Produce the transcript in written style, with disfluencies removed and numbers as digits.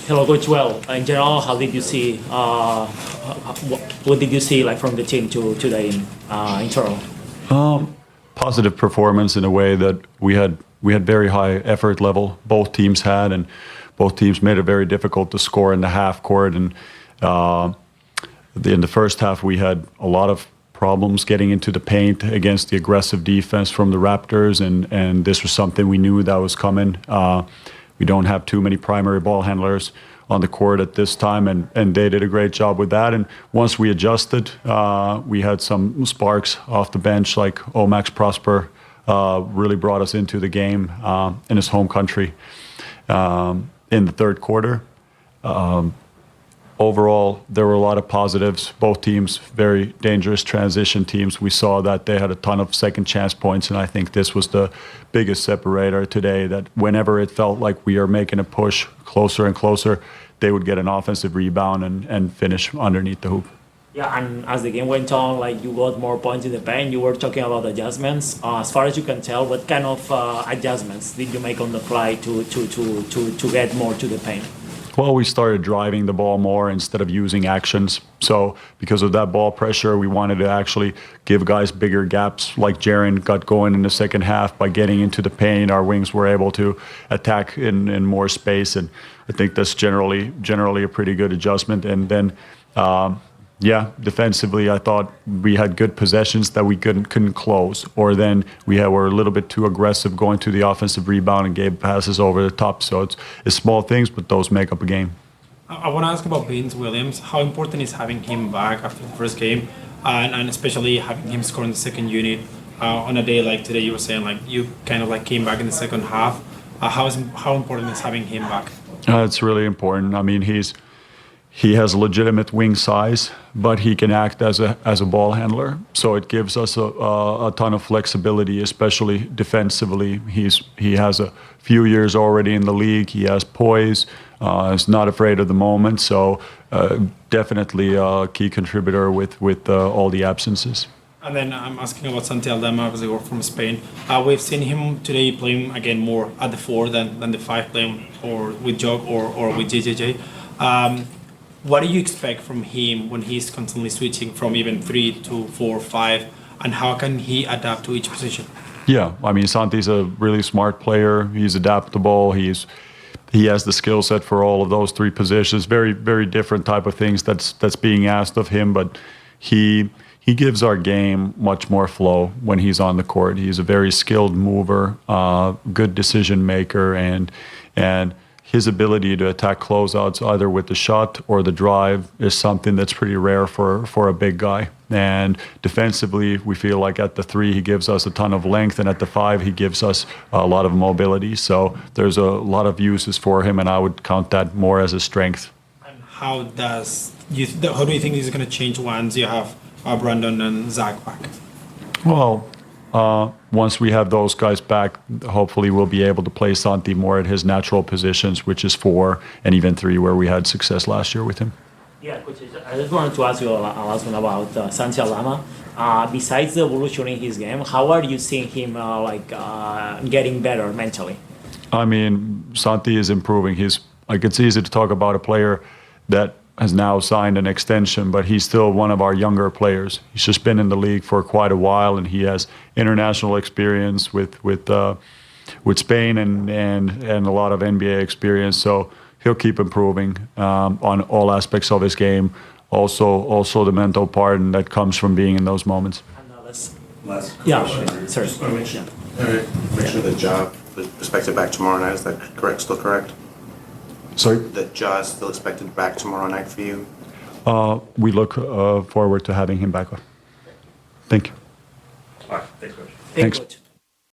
Hello, Coach. Well, in general, how did you see? What did you see like from the team today in Toronto? Positive performance in a way that we had very high effort level. Both teams had, and both teams made it very difficult to score in the half court. And in the first half, we had a lot of problems getting into the paint against the aggressive defense from the Raptors, and this was something we knew that was coming. We don't have too many primary ball handlers on the court at this time, and they did a great job with that. And once we adjusted, we had some sparks off the bench, like Max Prosper really brought us into the game in his home country in the third quarter. Overall, there were a lot of positives. Both teams, very dangerous transition teams. We saw that they had a ton of second chance points, and I think this was the biggest separator today, that whenever it felt like we are making a push closer and closer, they would get an offensive rebound and finish underneath the hoop. Yeah, and as the game went on, like you got more points in the paint. You were talking about adjustments. As far as you can tell, what kind of adjustments did you make on the fly to get more to the paint? Well, we started driving the ball more instead of using actions. So because of that ball pressure, we wanted to actually give guys bigger gaps, like Jaren got going in the second half by getting into the paint. Our wings were able to attack in more space, and I think that's generally a pretty good adjustment. And then defensively, I thought we had good possessions that we couldn't close, or then were a little bit too aggressive going to the offensive rebound and gave passes over the top. So it's small things, but those make up a game. I want to ask about Vince Williams. How important is having him back after the first game, and especially having him score in the second unit on a day like today? You were saying like you kind of like came back in the second half. How important is having him back? It's really important. I mean, he has legitimate wing size, but he can act as a ball handler. So it gives us a ton of flexibility, especially defensively. He has a few years already in the league. He has poise. He's not afraid of the moment. So definitely a key contributor with all the absences. And then I'm asking about Santi Aldama, obviously we're from Spain. We've seen him today playing again more at the 4 than the 5, playing or with Jog or with JJJ. What do you expect from him when he's constantly switching from even 3 to 4, 5, and how can he adapt to each position? Yeah, I mean, Santi's a really smart player. He's adaptable. He has the skill set for all of those 3 positions. Very, very different type of things that's being asked of him, but he gives our game much more flow when he's on the court. He's a very skilled mover, good decision maker, and his ability to attack closeouts either with the shot or the drive is something that's pretty rare for a big guy. And defensively, we feel like at the 3, he gives us a ton of length, and at the 5, he gives us a lot of mobility. So there's a lot of uses for him, and I would count that more as a strength. And how do you think this is going to change once you have Brandon and Zach back? Well, once we have those guys back, hopefully we'll be able to play Santi more at his natural positions, which is 4 and even 3, where we had success last year with him. Yeah, Coach, I just wanted to ask you a last one about Santi Aldama. Besides the evolution in his game, how are you seeing him getting better mentally? I mean, Santi is improving. It's easy to talk about a player that has now signed an extension, but he's still one of our younger players. He's just been in the league for quite a while, and he has international experience with Spain and a lot of NBA experience. So he'll keep improving on all aspects of his game. Also the mental part, and that comes from being in those moments. Last Yeah, question. sorry. Just want to make sure the job is expected back tomorrow night. Is that correct? Still correct? Sorry? That Ja is still expected back tomorrow night for you? We look forward to having him back. Thank you. All right. Thanks, Coach. Thanks. Coach.